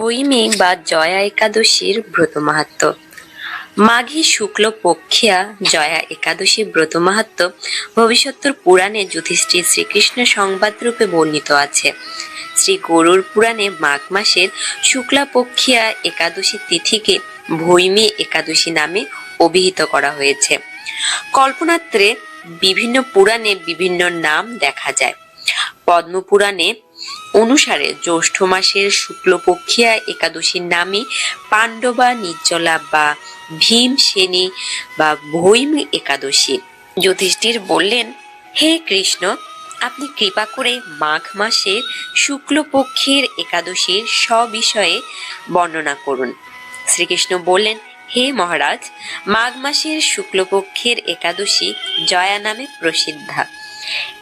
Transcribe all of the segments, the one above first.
ভৈমী বা জয়া একাদশীর ব্রত মাহাত্ম্য। মাঘী শুক্ল পক্ষিয়া জয়া একাদশী ব্রত মাহাত্ম্য ভবিষ্যত্তর পুরাণে যুধিষ্ঠির শ্রীকৃষ্ণ সংবাদ রূপে বর্ণিত আছে। শ্রী গরুড় পুরাণে মাঘ মাসের শুক্লা পক্ষিয়া একাদশী তিথিকে ভৈমী একাদশী নামে অভিহিত করা হয়েছে। কল্পনাত্রে বিভিন্ন পুরাণে বিভিন্ন নাম দেখা যায়। পদ্মপুরাণে অনুসারে জ্যৈষ্ঠ মাসের শুক্লপক্ষিয়া একাদশীর নামে পাণ্ডবা নির্জলা বা ভীমসেনী বা ভৈমী একাদশী। যুধিষ্ঠির বললেন, হে কৃষ্ণ, আপনি কৃপা করে মাঘ মাসের শুক্লপক্ষের একাদশীর সবিষয়ে বর্ণনা করুন। শ্রীকৃষ্ণ বললেন, হে মহারাজ, মাঘ মাসের শুক্লপক্ষের একাদশী জয়া নামে প্রসিদ্ধা।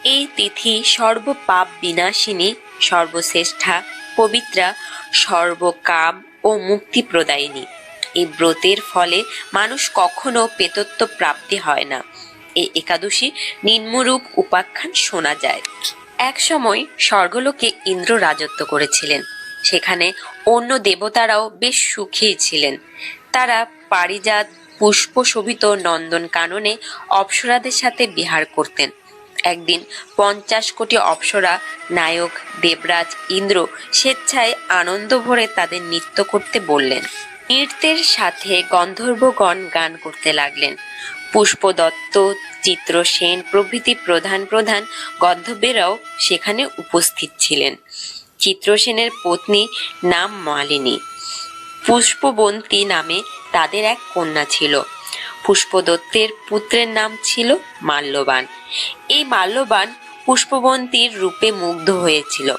এই তিথি সর্বপাপ বিনাশিনী, সর্বশ্রেষ্ঠা, পবিত্রা, সর্বকাম ও মুক্তি প্রদায়িনী। এই ব্রতের ফলে মানুষ কখনো প্রেতত্ব প্রাপ্তি হয় না। এই একাদশী নিম্নরূপ উপাখ্যান শোনা যায়। এক সময় স্বর্গলোকে ইন্দ্র রাজত্ব করেছিলেন। সেখানে অন্য দেবতারাও বেশ সুখী ছিলেন। তারা পারিজাত পুষ্প শোভিত নন্দন কাননে অপ্সরাদের সাথে বিহার করতেন। একদিন 50 কোটি অপ্সরা নায়ক দেবরাজ ইন্দ্র স্বেচ্ছায় আনন্দ ভরে তাদের নৃত্য করতে বললেন। নৃত্যের সাথে গন্ধর্বগণ গান করতে লাগলেন। পুষ্পদত্ত, চিত্রসেন প্রভৃতি প্রধান প্রধান গন্ধর্বেরাও সেখানে উপস্থিত ছিলেন। চিত্রসেনের পত্নী নাম মালিনী। পুষ্পবন্তী নামে তাদের এক কন্যা ছিল। পুষ্পদত্তের পুত্রের নাম ছিল মাল্যবান। এই মাল্যবান পুষ্পবন্তীর রূপে মুগ্ধ হয়েছিল।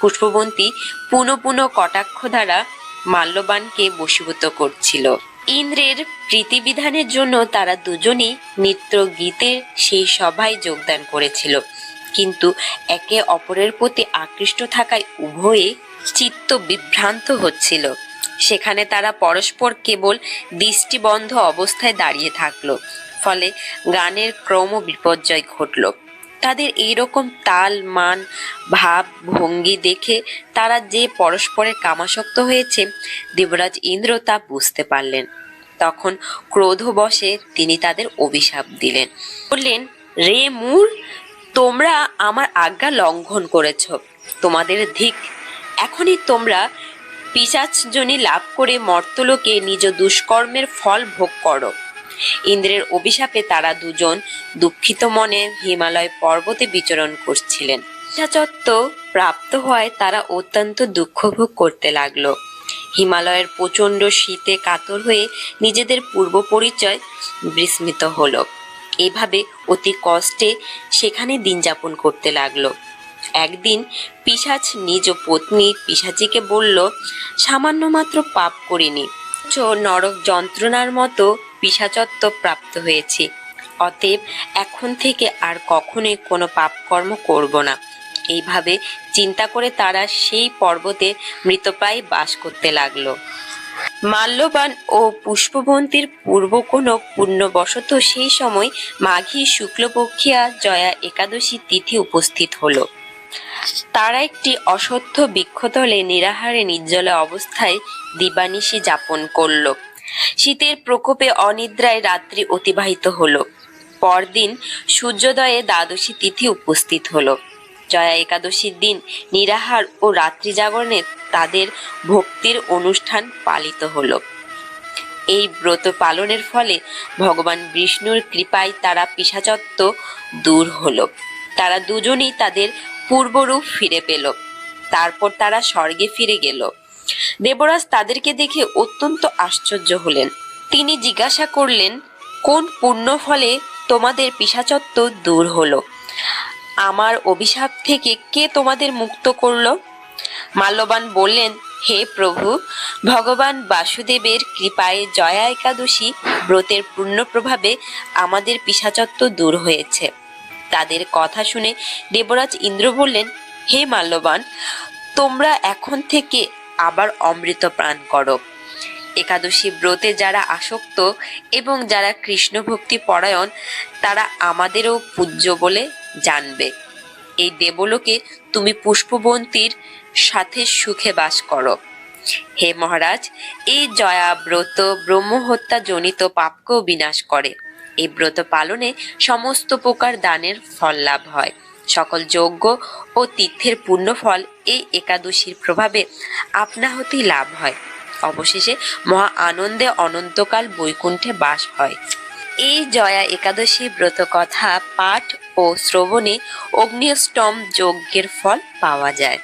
পুষ্পবন্তী পুনঃ পুনঃ কটাক্ষ দ্বারা মাল্যবানকে বশীভূত করছিল। ইন্দ্রের প্রীতিবিধানের জন্য তারা দুজনই নৃত্য গীতের সেই সভায় যোগদান করেছিল। কিন্তু একে অপরের প্রতি আকৃষ্ট থাকায় উভয়ে চিত্ত বিভ্রান্ত হচ্ছিল। সেখানে তারা পরস্পর কেবল দৃষ্টিবন্ধ অবস্থায় দাঁড়িয়ে থাকলো। ফলে গানের ক্রম বিপর্যয় ঘটল। তাদের এইরকম তাল মান ভাব ভঙ্গি দেখে তারা যে পরস্পরের কামাসক্ত হয়েছে, দেবরাজ ইন্দ্র তা বুঝতে পারলেন। তখন ক্রোধবশে তিনি তাদের অভিশাপ দিলেন। বললেন, রে মূঢ়, তোমরা আমার আজ্ঞা লঙ্ঘন করেছ। তোমাদের ধিক। এখনই তোমরা পিশাচযোনি লাভ করে মর্তলোকে নিজ দুষ্কর্মের ফল ভোগ করো। ইন্দ্রের অভিশাপে তারা দুজন দুঃখিত মনে হিমালয় পর্বতে বিচরণ করছিলেন। পিশাচত্ব প্রাপ্ত হওয়ায় তারা অত্যন্ত দুঃখ ভোগ করতে লাগলো। হিমালয়ের প্রচণ্ড শীতে কাতর হয়ে নিজেদের পূর্ব পরিচয় বিস্মৃত হলো। এভাবে অতি কষ্টে সেখানে দিন যাপন করতে লাগলো। একদিন পিশাচ নিজ পত্নী পিশাচিকে বলল, সামান্য মাত্র পাপ করিনি, নরক যন্ত্রণার মতো পিশাচত্ব প্রাপ্ত হয়েছি। অতএব এখন থেকে আর কখনোই কোনো পাপকর্ম করব না। এইভাবে চিন্তা করে তারা সেই পর্বতে মৃতপ্রায় বাস করতে লাগলো। মাল্যবান ও পুষ্পবন্তীর পূর্ব কোনো পুণ্যবশত সেই সময় মাঘী শুক্লপক্ষিয়া জয়া একাদশী তিথি উপস্থিত হলো। তারা একটি অশ্বত্থ বৃক্ষতলে নিরাহারে নির্জলা অবস্থায় দিবানিশি যাপন করল। শীতের প্রকোপে অনিদ্রায় রাত্রি অতিবাহিত হলো। পরদিন সূর্যোদয়ে দ্বাদশী তিথি উপস্থিত হলো। জয়া একাদশীর দিন নিরাহার ও রাত্রি জাগরণে তাদের ভক্তির অনুষ্ঠান পালিত হলো। এই ব্রত পালনের ফলে ভগবান বিষ্ণুর কৃপায় তারা পিশাচত্ব দূর হলো। তারা দুজনেই তাদের পূর্বরূপ ফিরে পেল। তারপর তারা স্বর্গে ফিরে গেল। দেবরাজ তাদেরকে দেখে অত্যন্ত আশ্চর্য হলেন। তিনি জিজ্ঞাসা করলেন, কোন পুণ্য ফলে তোমাদের পিশাচত্ব দূর হলো? আমার অভিশাপ থেকে কে তোমাদের মুক্ত করলো? মাল্যবান বললেন, হে প্রভু, ভগবান বাসুদেবের কৃপায় জয়া একাদশী ব্রতের পূর্ণ প্রভাবে আমাদের পিশাচত্ব দূর হয়েছে। তাদের কথা শুনে দেবরাজ ইন্দ্র বললেন, হে মাল্যবান, তোমরা এখন থেকে আবার অমৃত পান করো। একাদশী ব্রতে যারা আসক্ত এবং যারা কৃষ্ণ ভক্তি পরায়ণ, তারা আমাদেরও পূজ্য বলে জানবে। এই দেবলোকে তুমি পুষ্পবন্তীর সাথে সুখে বাস করো। হে মহারাজ, এই জয়া ব্রত ব্রহ্মহত্যা জনিত পাপকেও বিনাশ করে। এই ব্রত পালনে সমস্ত প্রকার দানের ফল লাভ হয়। সকল যজ্ঞ ও তীর্থের পুণ্য ফল এই একাদশীর প্রভাবে আপনা হতেই লাভ হয়। অবশেষে মহা আনন্দে অনন্তকাল বৈকুণ্ঠে বাস হয়। এই জয়া একাদশী ব্রত কথা পাঠ ও শ্রবণে অগ্নিষ্টম যজ্ঞের ফল পাওয়া যায়।